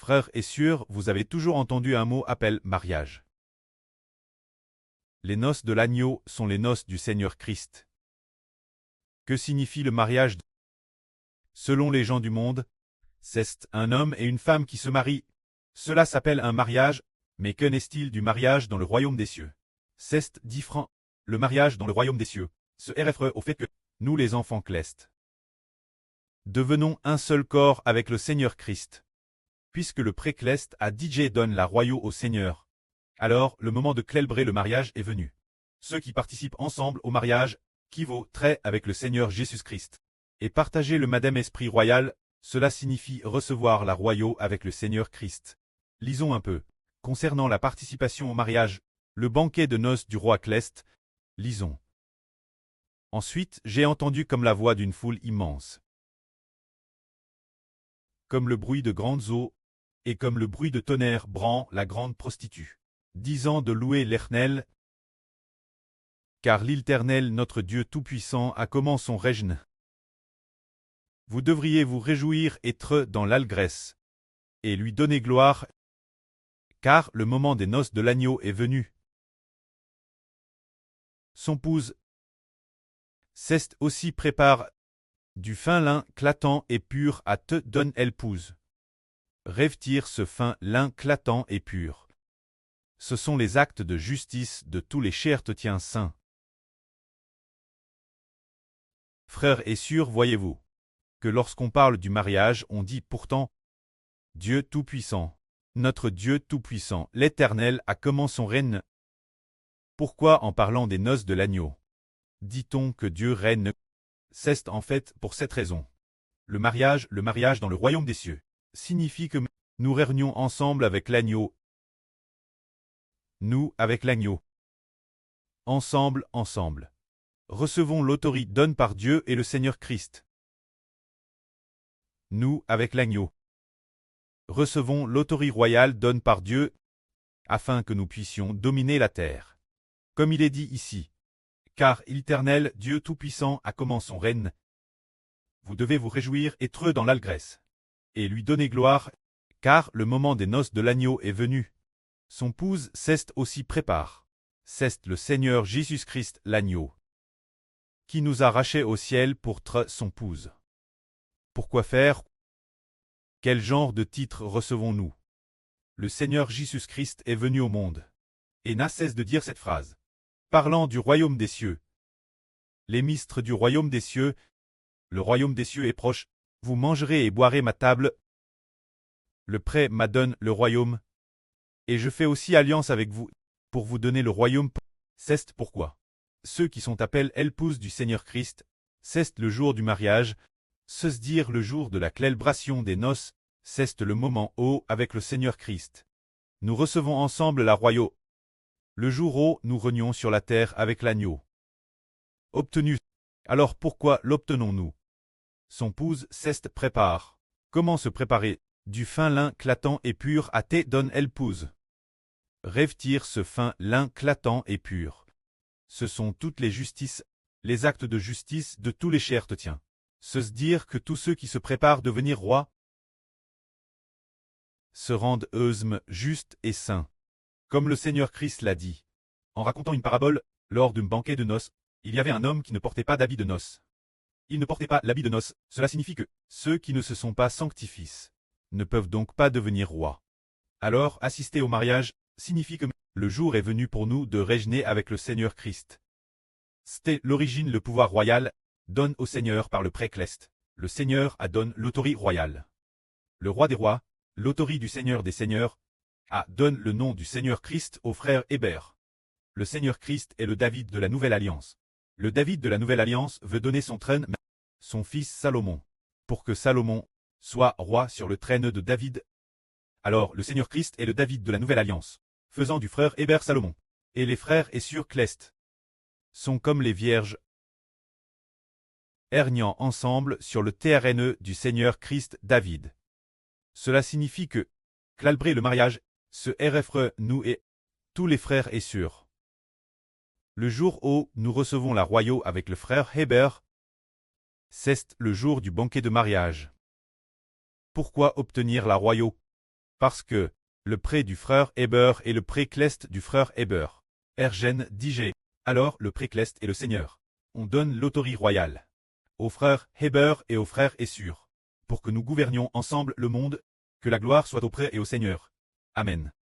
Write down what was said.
Frères et sœurs, vous avez toujours entendu un mot appelé mariage. Les noces de l'agneau sont les noces du Seigneur Christ. Que signifie le mariage? Selon les gens du monde, c'est un homme et une femme qui se marient. Cela s'appelle un mariage, mais qu'en est-il du mariage dans le royaume des cieux? C'est différent. Le mariage dans le royaume des cieux se réfère au fait que nous, les enfants clestes, devenons un seul corps avec le Seigneur Christ. Puisque le pré-cleste a DJ donne la royaume au Seigneur. Alors, le moment de célébrer le mariage est venu. Ceux qui participent ensemble au mariage, qui vaut très avec le Seigneur Jésus-Christ, et partager le Madame Esprit Royal, cela signifie recevoir la royaume avec le Seigneur Christ. Lisons un peu. Concernant la participation au mariage, le banquet de noces du roi Cleste, lisons. Ensuite, j'ai entendu comme la voix d'une foule immense, comme le bruit de grandes eaux, et comme le bruit de tonnerre Bran, la grande prostituée, disant de louer l'Éternel, car l'Éternel notre Dieu Tout-Puissant a commencé son règne. Vous devriez vous réjouir et être dans l'allégresse, et lui donner gloire, car le moment des noces de l'agneau est venu. Son épouse Ceste aussi prépare du fin lin clatant et pur à te donne épouse. Revêtir ce fin lin clatant et pur. Ce sont les actes de justice de tous les chrétiens saints. Frères et sœurs, voyez-vous que lorsqu'on parle du mariage, on dit pourtant Dieu Tout-Puissant, notre Dieu Tout-Puissant, l'Éternel a commencé son règne. Pourquoi en parlant des noces de l'agneau dit-on que Dieu règne? C'est en fait pour cette raison. Le mariage dans le royaume des cieux, signifie que nous régnons ensemble avec l'agneau. Nous, avec l'agneau. Ensemble. Recevons l'autorité donnée par Dieu et le Seigneur Christ. Nous, avec l'agneau. Recevons l'autorité royale donnée par Dieu, afin que nous puissions dominer la terre. Comme il est dit ici, car l'Éternel, Dieu Tout-Puissant, a commencé son règne. Vous devez vous réjouir et être dans l'allégresse, et lui donner gloire, car le moment des noces de l'agneau est venu. Son épouse Ceste aussi prépare. C'est le Seigneur Jésus-Christ l'agneau, qui nous a rachés au ciel pour être son épouse. Pourquoi faire? Quel genre de titre recevons-nous? Le Seigneur Jésus-Christ est venu au monde, et n'a cesse de dire cette phrase, parlant du royaume des cieux. Les ministres du royaume des cieux, le royaume des cieux est proche, vous mangerez et boirez ma table. Le prêt m'a donné le royaume, et je fais aussi alliance avec vous, pour vous donner le royaume. C'est pourquoi ceux qui sont appelés épouses du Seigneur Christ, c'est le jour du mariage, se dire le jour de la célébration des noces, c'est le moment où, avec le Seigneur Christ, nous recevons ensemble la royaume. Le jour où nous régnons sur la terre avec l'agneau. Obtenu. Alors pourquoi l'obtenons-nous? Son épouse Ceste prépare. Comment se préparer? Du fin lin clatant et pur à te donne épouse. Revêtir ce fin lin clatant et pur. Ce sont toutes les justices, les actes de justice de tous les chrétiens. Se dire que tous ceux qui se préparent devenir rois se rendent eux-mêmes justes et saints. Comme le Seigneur Christ l'a dit. En racontant une parabole, lors d'un banquet de noces, il y avait un homme qui ne portait pas d'habit de noces. Il ne portait pas l'habit de noces, cela signifie que ceux qui ne se sont pas sanctifiés ne peuvent donc pas devenir rois. Alors, assister au mariage signifie que le jour est venu pour nous de régner avec le Seigneur Christ. C'était l'origine, le pouvoir royal, donne au Seigneur par le pré-cleste. Le Seigneur a donné l'autorité royale. Le roi des rois, l'autorité du Seigneur des seigneurs, donne le nom du Seigneur Christ au frère Hébert. Le Seigneur Christ est le David de la Nouvelle Alliance. Le David de la Nouvelle Alliance veut donner son trône à son fils Salomon, pour que Salomon soit roi sur le trône de David. Alors le Seigneur Christ est le David de la Nouvelle Alliance, faisant du frère Hébert Salomon. Et les frères et sœurs Cleste sont comme les vierges, régnant ensemble sur le terrain du Seigneur Christ David. Cela signifie que, célébrer le mariage, se réfère nous et tous les frères et sœurs. Le jour où nous recevons la royaume avec le frère Hébert, c'est le jour du banquet de mariage. Pourquoi obtenir la royaume? Parce que le pré du frère Héber et le pré Cleste du frère Héber. Ergen dit alors le pré Cleste est le Seigneur. On donne l'autorité royale aux frères Héber et aux frères Essur, pour que nous gouvernions ensemble le monde, que la gloire soit au pré et au Seigneur. Amen.